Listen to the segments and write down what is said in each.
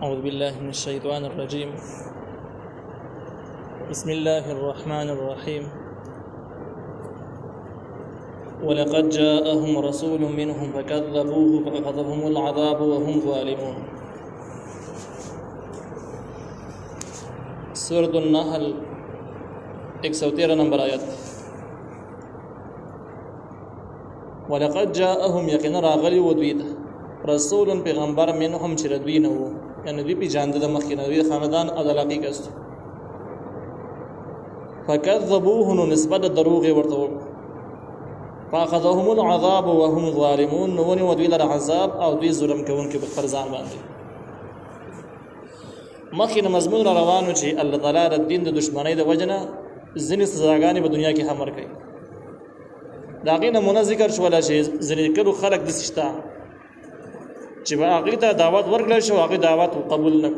أعوذ بالله من الشيطان الرجيم. بسم الله الرحمن الرحيم. ولقد جاءهم رسول منهم فكذبوه فأخذهم العذاب وهم ظالمون. سورة النحل 113 نمبر آیت. ولقد جاءهم یقینا راغلی و دوی ته رسول پیغمبر منهم چې دوی نه وو، یعنی دوی په جاند د مخکې دوی خاندان ادلاقي کست فكذبوه نسبت دروغ ورته فاخذهم العذاب وهم ظالمون، نو ونی دوی لره عذاب او دوی ظلم کوونکي په خپل ځان باندې. مخکې مضمون روانو چې الله تعالی د دین د دشمنۍ د وجنه ځینې سزاګانې په دنیا کې هم ورکړي. دا غي نمونه ذکر شولا چې ځینې کړو خلق د سشتا چې هغه ته دعوت ورکړل شو، هغه دعوت قبول نه،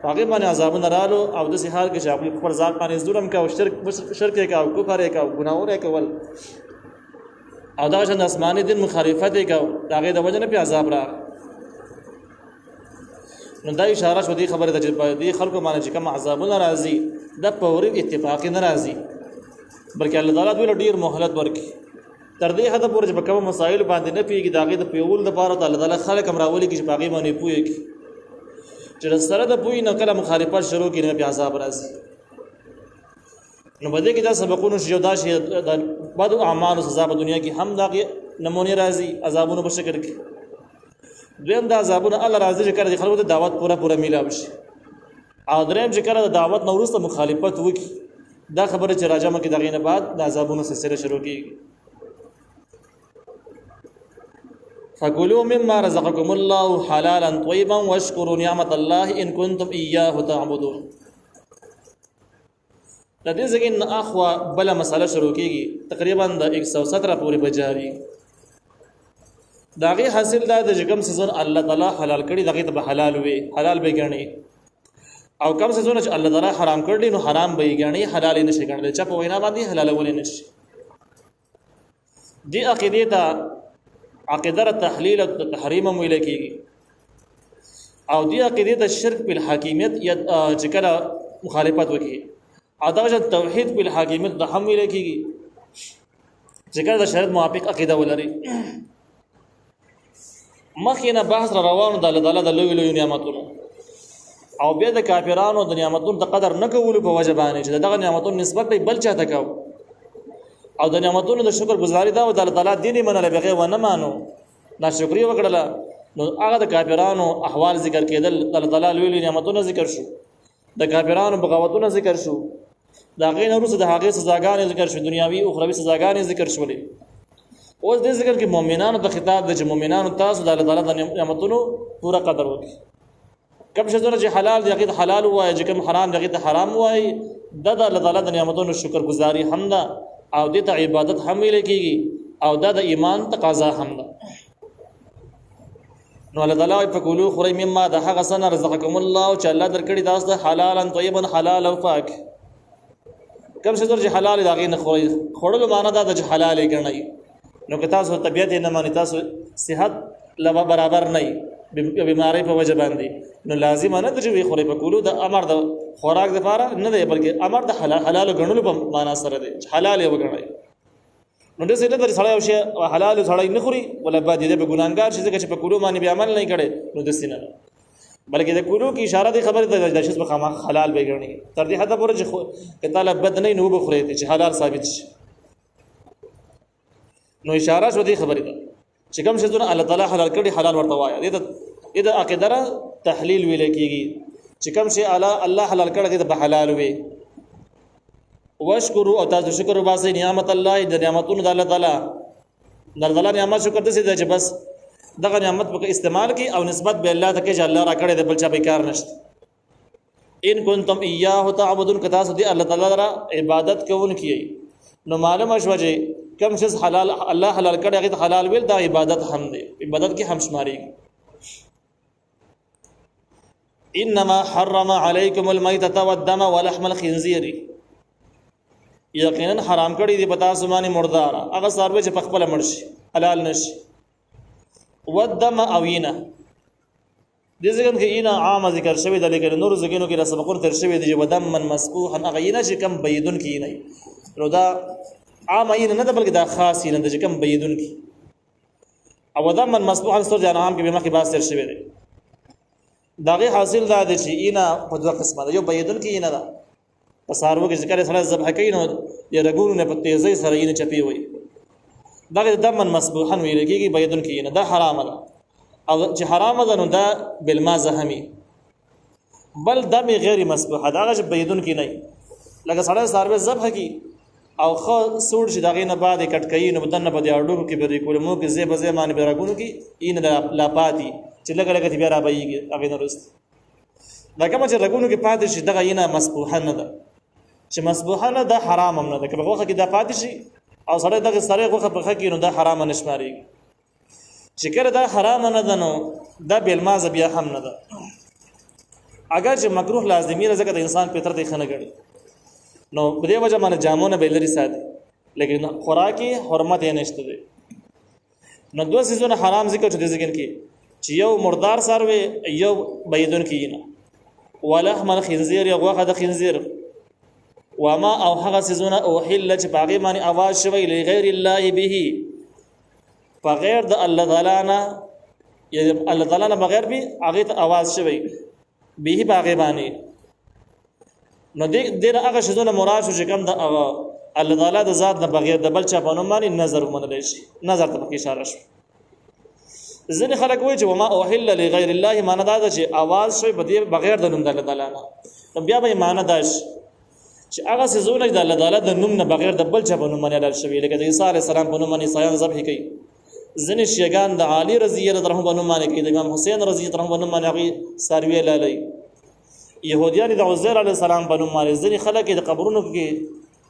هغه باندې عذابونه رالو او د سحال کې چې هغه خپل ځان باندې ظلم کا او شرک کا او کفر کا او ګناونه کول او دا چې آسماني دین مخالفت کا، هغه د وجنه په عذاب را. نو دا اشاره شو دی خبره د دې خلکو باندې چې کوم عذابونه راځي د پوري اتفاقی نه راځي، بلکې الله تعالی دوی ډیر مهلت ورکړي تر دې حد پورې چې په کوم مسائل باندې نه پیږي داغه د پیول د لپاره الله تعالی خلک امراولي کې چې باغی باندې پوي چې سره د پوي نه کله مخالفت شروع کړي نه په عذاب راځي. نو بده کې دا سبقونه شو دا شي د بعض اعمال سزا په دنیا کې هم داغه نمونه راځي عذابونه په شکل کې. دویم دا عذابونه الله راځي چې کړه د خلکو د دعوت پورا میلاو شي، او دریم چې کړه د دعوت نو وروسته مخالفت وکړي، دا خبره چې راځم کې دغه نه بعد د عذابونو سلسله شروع کیږي. فكلوا مما رزقكم الله حلالا طيبا واشكروا نعمة الله إن كنتم إياه تعبدون. د دې ځکه نه اخوا بل مسله شروع کیږي تقریبا د 117 پورې بجاري. داغه حاصل دا د جګم سزون الله تعالی حلال کړي دغه ته حلال وي، حلال به ګڼي، او کوم سزون چې الله تعالی حرام کړي نو حرام به ګڼي، حلال نه شي ګڼل چې په وینا باندې حلال ولې نشي. دي عقیده ته عقیده تحلیل او تحریم ویل کیږي، او دی عقیده د شرک په حاکمیت یا چې کله مخالفت وکړي، او دا توحید په حاکمیت د هم ویل کیږي چې کله د شریعت موافق عقیده ولري. مخینه بحث روانو د الله تعالی د لوی نعمتونو او بیا د کافرانو د نعمتونو د قدر نه کولو په وجه باندې چې دغه نعمتونو نسبت به بل چاته کوي، او د نعمتونو د شکر گزاري دا او د الله تعالی دین منل بغیر و نه مانو ناشکری وکړه، نو هغه د کافرانو احوال ذکر کېدل، د الله تعالی لوی نعمتونه ذکر شو، د کافرانو بغاوتونه ذکر شو، دا غین وروسته د هغه سزاګانې ذکر شو، دنیاوی او اخروی سزاګانې ذکر شولې. اوس دې ذکر کې مؤمنانو ته خطاب دی چې مؤمنانو تاسو د الله تعالی د نعمتونو پورا قدر وکړئ. کوم شی چې حلال دی هغه حلال وایي، چې کوم حرام دی هغه حرام وایي. د الله تعالی د نعمتونو شکر گزاري هم ده، او د عبادت هم ویل کیږي، او د ایمان تقاضا هم ده. نو الله تعالی په کولو خوري مما د هغه سن رزقکم الله چې الله درکړي تاسو ته حلالا طیبا حلال او پاک. کوم څه چې حلال دا غي نه خوري، خورلو معنا دا د حلال ګڼي. نو که تاسو طبيعت نه مانی تاسو صحت لبا برابر نه بیماری په وجه باندې، نو لازم نه د جوی خوري په کولو د امر د خوراک د لپاره نه دی، بلکې امر د حلال غنلو په معنا سره دی، حلال یې وګڼي. نو د څه د سړی او شی حلال سړی نه خوري ولا بعد دې په ګناګار شي چې په کولو باندې به عمل نه کړي، نو د سینه بلکې د کولو کی اشاره دی خبره د شی په خامہ حلال به ګڼي تر دې حد پورې چې طالب بد نه نو بخوري چې حلال ثابت شي. نو اشاره شو دی خبره ده چې کوم شی الله تعالی حلال کړي حلال ورته وایي. د عقیده تحلیل ویل کیږي چې کوم شی الله حلال کړي ته به حلال وي. واشکروا او تاسو شکر وباسئ نعمت الله د نعمتونو د الله تعالی د الله تعالی نعمت شکر دې چې بس دغه نعمت په استعمال کی او نسبت به الله ته کې چې الله را کړي د بل چا به کار نشته. ان کنتم ایاه تعبدون کتا سو دې الله تعالی را عبادت کوونکی، نو معلومه شو چې کوم شی حلال الله حلال کړي هغه حلال ویل دا عبادت هم دی، عبادت کې هم شماري. انما حرم عليكم الميتة والدم ولحم الخنزير، یقینا حرام کړي دی پتا سمانی مردار هغه سروي چې پخپل مرشي حلال نشي. والدم اوینا دې ځکه کې اینا عام ذکر شوی د لیکن نور ځکهونو کې سبقون تر شوی دی چې ودم من مسبوحا هغه اینا چې کم بيدون کې نه نو دا عام اینا نه بلکې دا خاص اینا چې کم بيدون کې او ودم من مسبوحا سورۃ انعام کې به مخکې باس تر شوی دی داغه حاصل دا دی چې اینا په دوه قسمه ده یو بيدون کې اینا ده پسارو کې ذکر سره ذبح کوي نو یا رګونو نه په تیزی سره یې چپی وي دا دمن مسبوحا ویل کېږي بيدون کې نه دا حرام ده او چې حرام ده نو دا بالما زهمي بل دم غیر مسبوح دا چې بيدون کې نه لکه سره سارو ذبح کی او خو سوړ چې داغه نه بعد کټکې نو بدن په دې اډو کې به کولمو کې زیب زمان به رګونو کې این لا پاتې چې لګ لګ بیا را بېږي هغه نه رست دا کوم چې رګونو کې پاتې شي دغه نه مسبوح نه ده چې مسبوحه نه ده حرام هم نه ده کله وخت کې دا پاتې شي او سره دغه سره وخت په خکې نو دا حرام نه شماري چې کله دا حرام نه ده نو دا بالماز بیا هم نه ده اگر چې مکروه لازمي رزق د انسان فطرت یې خنه غړي نو په دې وجه باندې جامونه به لري ساتي لیکن خوراکي حرمت یې نشته ده نو دوه سيزونه حرام ذکر چې ذکر کې چې یو مردار سروي یو بيدون کې نه ولحم الخنزير یو غوخه د خنزير وما او هغه سيزونه او حل چې باغی باندې आवाज شوی لغیر الله به بغیر د الله تعالی نه یعنی الله تعالی نه بغیر به هغه ته आवाज شوی به باغی باندې نو دې هغه سيزونه مراد شو چې کوم د الله تعالی د ذات نه بغیر د بل چا په نوم باندې نظر ومنل شي نظر ته په اشاره شو ځینې خلک وایي چې وما اوحل لغیر الله معنا دا چې आवाज شوی بغیر د نوم د الله تعالی نه نو بیا به معنا دا چې هغه سيزونه د الله تعالی د نوم نه بغیر د بل چا په نوم باندې حلال شوی لکه د عیسی علی السلام په نوم باندې عیسایان ذبح کوي ځینې شیعاګان د علی رضی الله عنه په نوم باندې کوي د امام حسین رضی الله عنه په نوم باندې هغه ساروی لالي يهوديان د عزير علی السلام په نوم باندې ځینې خلک د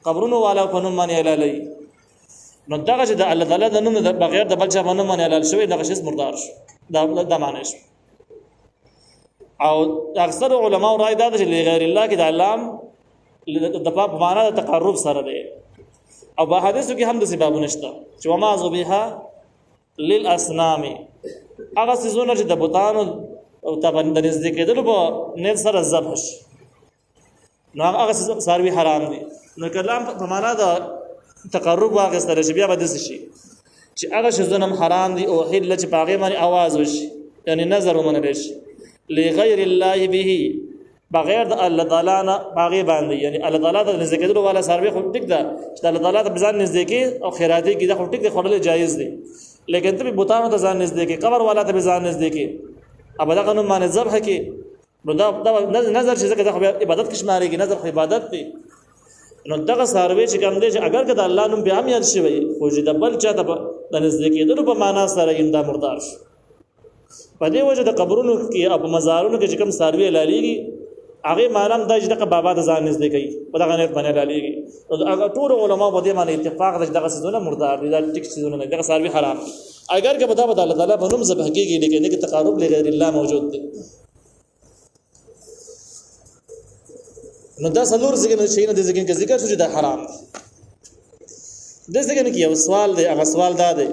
قبرونو والا په نوم باندې لالي نو دغه چې د الله تعالی د نوم نه بغیر د بل چا په نوم باندې حلال شوی دغه شی مردار شو دا معنی شو او اکثر علما راي دا چې لغیر الله کې د علام د په معنا د تقرب سره دی او په حدیثو کې هم د سبب نشته چې وما ذبیحه للاسنام هغه سيزونه چې د بوتانو او تبند نزدیک کېدل په نه سره ذبح شي نو هغه ساروي حرام دي نو کلام په معنا د تقرب واغ سره چې بیا به دس شي چې هغه سيزونه حرام دي او حل چې باغې باندې आवाज وشي یعنی نظر ومنل شي لغیر الله به بغیر د الله تعالی نه باغې باندې یعنی الله تعالی د نزدېکېدلو والا سروي خو ټیک ده چې الله تعالی ته ځان نزدېکې او خیراتي کې دا خو ټیک ده خورل جایز دي لیکن ته بوتانو ته ځان نزدېکې قبر والا ته ځان نزدېکې ابدا قانون باندې ذبح کې نو دا نظر چې څنګه د عبادت کې شمارېږي نظر خو عبادت دی نو دغه سروي چې کوم دی چې اگر که د الله نوم به هم یاد شي وي خو چې د بل چا ته د نزدېکېدلو په معنا سره انده مردار شي په دې وجه د قبرونو کې او مزارونو کې چې کوم سروي لاليږي هغه مانم د دغه بابا د ځان نږدې کوي په دغه نیت باندې لاليږي هغه ټول علما په دې باندې اتفاق دي دغه سيزونه مردار دي دا ټیک سيزونه نه دغه ساروي حرام اگر که په الله تعالی په نوم ذبح کیږي لیکن کې تقرب لغیر الله موجود دي نو دا څلور ځکه شي نه د ذکر شو چې دا حرام دي د ځکه کې یو سوال دی هغه سوال دا دی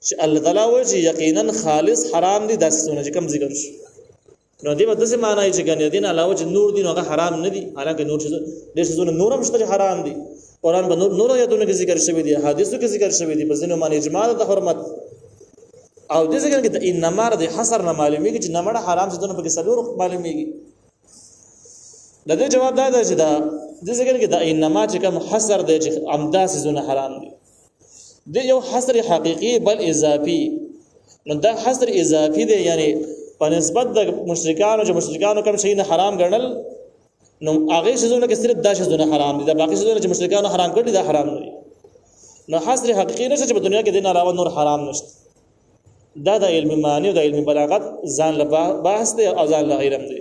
چې الله تعالی وایي چې یقینا خالص حرام دي د سونه چې کوم ذکر شو نو دې په داسې معنی چې ګنې دین علاوه چې نور دین هغه حرام نه دي حالانکه نور څه د څه نور هم شته حرام دي قرآن په نور آیاتونو کې ذکر شوی دي حدیثو کې ذکر شوی دي په ځینو باندې اجماع د حرمت او دې څنګه کې انما د حصر نه معلومیږي چې نمړه حرام څه دونه په کې سلور معلومیږي د دې جواب دا دی چې دا دې څنګه کې د انما چې کوم حصر دی چې امدا څه حرام دي د یو حصر حقيقي بل اضافي نو دا حصر اضافي دی یعنی په نسبت د مشرکانو کوم شي نه حرام ګڼل نو هغه شزونه کې صرف دا شزونه حرام دي دا باقي شزونه چې مشرکانو حرام کړی دا حرام نه دي نو حصر حقيقي نشته چې په دنیا کې دین علاوه نور حرام نشته دا د علم معنی او د علم بلاغت ځان له بحث دی او ځان له علم دی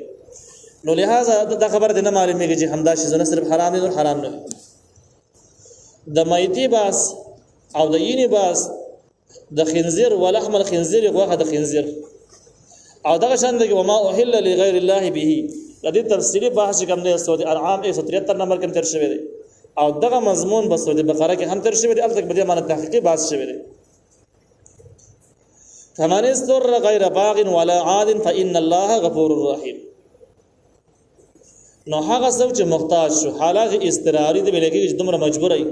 نو لہذا دا خبره نه معلومیږي چې همدا شزونه صرف حرام دي نور حرام نه دي د مایتی باس او د یینی باس د خنزیر ولحم الخنزیر غوخه د خنزیر او دغه شان دی وما اوحل لغیر الله به د دې تفصیلی بحث کوم دی سورۃ انعام 173 نمبر کې تر شوی دی او دغه مضمون په سورۃ بقره کې هم تر شوی دی البته په دې معنی تحقیقي بحث شوی دی فمن اضطر غیر باغ ولا عاد فإن الله غفور رحیم. نو هغه څوک چې محتاج شو حالات اضطراری دی بلکې چې دومره مجبور ای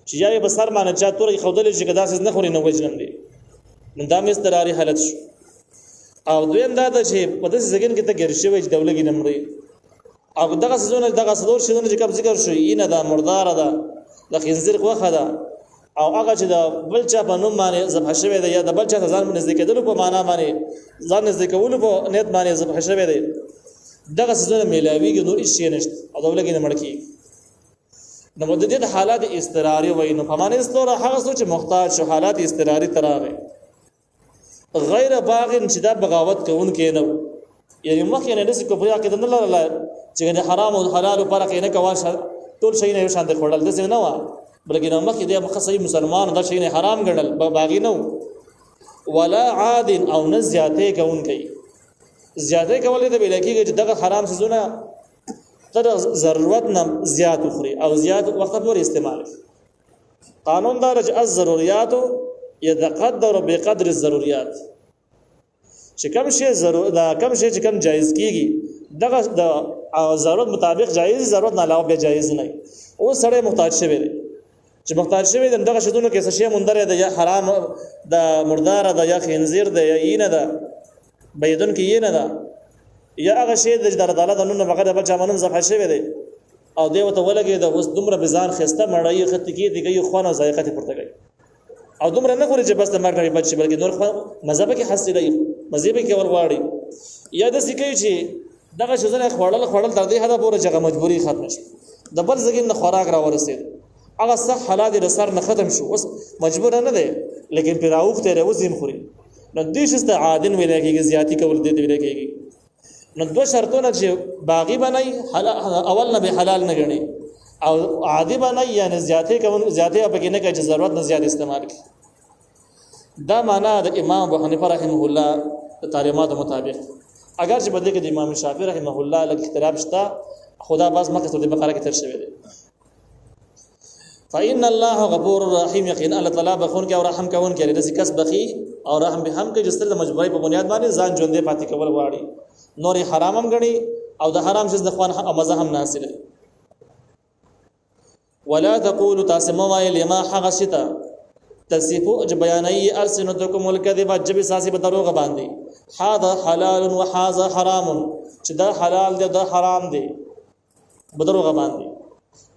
چې یا به سر باندې چا تورې خودلې چې کدا څه نه خوري نو وجنم دی نو دا مې اضطراری حالت شو. او دویم دا چې په دې ځګن کې ته ګرځي وي چې دولګي نمرې او دغه سزونه دغه صدور شونه چې کوم ذکر شو اینه دا مردار ده د خنزیر خوخه ده او هغه چې د بل چا په نوم باندې ذبح شوی دی یا د بل چا ځان نږدې کېدل په معنا باندې ځان نږدې کول په نیت باندې ذبح شوی دی دغه سزونه ملاویږي نور هیڅ نشته او دولګي نه مړکی. نو د دې حالات اضطراری وای نو په معنی استوره هغه څه چې محتاج شو حالات اضطراری تراغه غیر باغ چې دا بغاوت کوونکې نه یعنی مخکې نه نس کوپریا کې نه لرله چې حرام او حلال پر کې نه کواشه ټول شي نه شان د خړل د څه نه و بلکې نو مخکې د مخصوصي مسلمان دا شي نه حرام ګڼل باغی نه ولا عاد او نه زیاتې کوونکې زیاتې کولې د بلکې چې دغه حرام سيزونه تر ضرورت نه زیات خوري او زیات وخت پورې استعمال. قانون دار چې الضروريات يتقدر بقدر الضروريات چې کوم شی ضرورت دا کوم شی چې کوم جایز کیږي دغه د ضرورت مطابق جایز ضرورت نه علاوه به جایز نه او سره محتاج شوی دی چې محتاج شوی دی دغه شیدونو کې څه شی مندره دی یا حرام د مردار دی یا خنزیر دی یا اینه ده بيدن کې یې نه ده یا هغه شی د عدالت نن بغیر بل چا منم زفه شوی دی او دی وته ولګي د اوس دومره بزان خسته مړی خط کې دی خوانه ذایقه پورته کوي او دومره نه خوري چې بس د مرګ بچي بلکې نور مذهب کې حاصل دی مذهب کې ورغواړي یا د سکه چې دغه شزنه خړل تر دې حدا پورې چې مجبوری ختم شي د بل ځګین نه خوراک را ورسید هغه صح حالات رسر نه ختم شو اوس مجبور نه دی لیکن پیراوخ ته وزین خوري نو دې شسته عادن ویل کېږي زیاتی کول دې ویل کېږي. نو دو شرطونه چې باغی بنای اول نه به حلال نه غني او عادی بنای یعنی زیاتی کوم زیاتی په کې نه کې ضرورت نه زیات استعمال کی. دا معنا د امام ابو حنیفه رحمه الله تعلیمات مطابق اگر چې بده کې د امام شافعي رحمه الله لږ اختلاف شته خدا باز مکه سورۃ بقره کې تر شوی دی. فإن الله غفور رحیم یقینا الله تعالی بخون کې او رحم کوون کې لري کس بخي او رحم به هم کې جستر د مجبورۍ په بنیاد باندې ځان ژوندې پاتې کول غواړي نور حرامم غني او د حرام څه د خوان مزه هم ناسي. ولا تقولوا تاسموا لما حغشتا تصفوا بیانای السنتکم الكذب جب ساسي په دروغ باندې هذا حلال وهذا حرام چې دا حلال دی دا حرام دی بدروغ باندې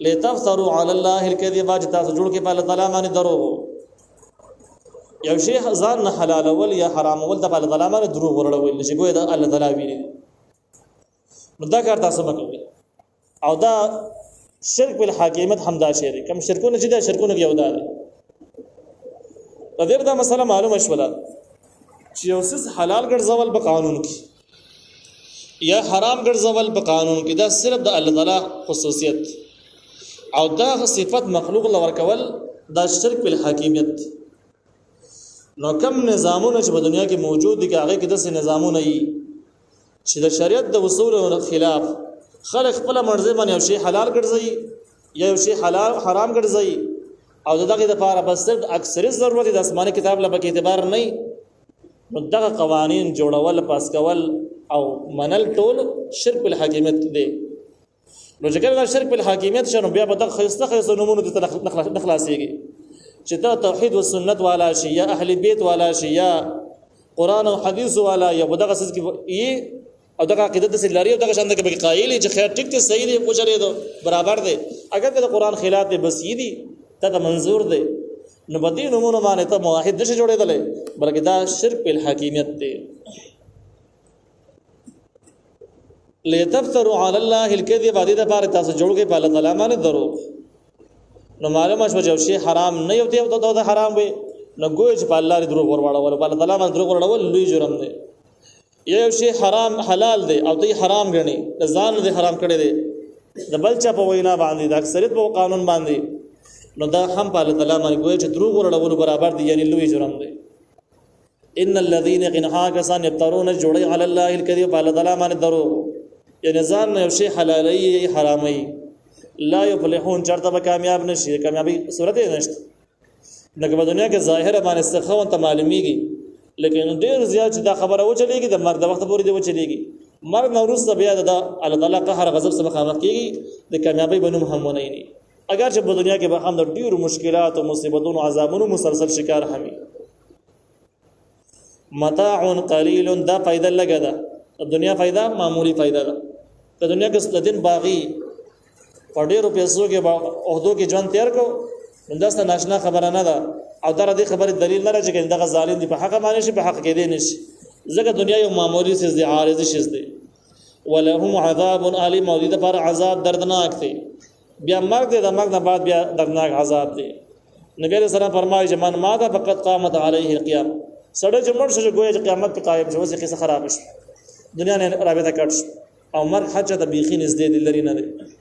لتفتروا على الله الكذب چې تاسو جوړ کې په الله تعالی باندې دروغ یو شی ځان نه حلال ول یا حرام ول د په الله تعالی باندې دروغ ورړول چې ګویا د الله تعالی ویلي نو دا کار تاسو وکړئ او دا شرک بالحاکمیت همدا شی کوم شرکونه چې دا شرکونه یو دا د دې دا مسله معلومه شوله چې یو څه حلال ګرځول په قانون کې یا حرام ګرځول په قانون کې دا صرف د الله تعالی خصوصیت او دا صفت مخلوق لور کول دا شرک بالحاکمیت. نو کم نظامونه چې په دنیا کې موجود دي هغه کې د نظامونه یي چې د شریعت د اصول خلاف خلق خپل مرزه باندې یو شی حلال ګرځي یا یو شی حلال حرام ګرځي او دغه د لپاره بس اکثریت ضرورت د آسماني کتاب لپاره اعتبار نه نو دغه قوانین جوړول پاس کول او منل ټول شرک بالحاکمیت دی. نو چې کله شرک بالحاکمیت شنو بیا په دغه خسته نمونه د نخلاصيږي چې دا توحید او سنت والا شي یا اهل بیت والا شي یا قران او حدیث والا یا دغه څه کې او دغه عقیده د سلاري او دغه شاند کې قایل چې خیر ټیک ته صحیح دی پوښره دو برابر دی اگر د قران خلاف دی بس یی دی ته منظور دی نو بدی نمونه باندې ته موحد نشي جوړېدل بلکې دا شرک بالحاکمیت دی. لتفتروا على الله الكذب بعد د بار تاسو جوړ کې په الله تعالی باندې دروغ نو معلومه شو چې شی حرام نه یو دی د حرام وي نو ګوي چې په الله دروغ ورواړول په الله تعالی باندې دروغ ورواړول لوی جرم دی. یو شی حرام حلال دی او ته حرام غني ځان دې حرام کړی دی د بل چا په وینا باندې د اکثریت په قانون باندې نو دا هم په الله تعالی باندې ګوي چې دروغ ورواړول برابر دی یعنی لوی جرم دی. ان الذين قنها كسان يفترون جوړي على الله الكذب په الله تعالی باندې دروغ یعنی ځان یو شی حلالي حرامي لا يفلحون چرته به کامیاب نشي کامیابی صورت نشته لکه په دنیا کې ظاهر باندې استخوان ته معلومیږي لیکن ډیر زیات دا خبره و چلیږي د مرګ د وخت پورې دی و چلیږي مرګ نو وروسته بیا د الله تعالی قهر غضب سره مخامخ کیږي د کامیابی بنوم هم ونه نه اگر چې په دنیا کې به هم د ډیرو مشکلات او مصیبتونو عذابونو مسلسل شکار همي متاع قلیل دا فائدہ لګا ده دنیا فائدہ معمولی فائدہ ده په دنیا کې ستدین باغی په ډیرو پیسو کې عہدو کې ژوند تیر کو انداسته ناشنا خبره نه ده او در دې خبره دلیل نه راځي چې دغه ظالم دی په حق باندې شي په حق کې دی نشي ځکه دنیا یو معمولی څه دی عارضی شي دی ولهم عذاب الیم موجوده پر عذاب دردناک دی بیا مرګ دی د مرګ نه بعد بیا دردناک عذاب دی نبی رسول الله فرمایي چې من ماذا فقط قامت عليه القيام سړی چې مړ شي ګویا چې قیامت په قائم شي وسه قصه خراب شي دنیا نه رابطه کټ او مرګ حج ته بیخي نږدې دی لري نه دی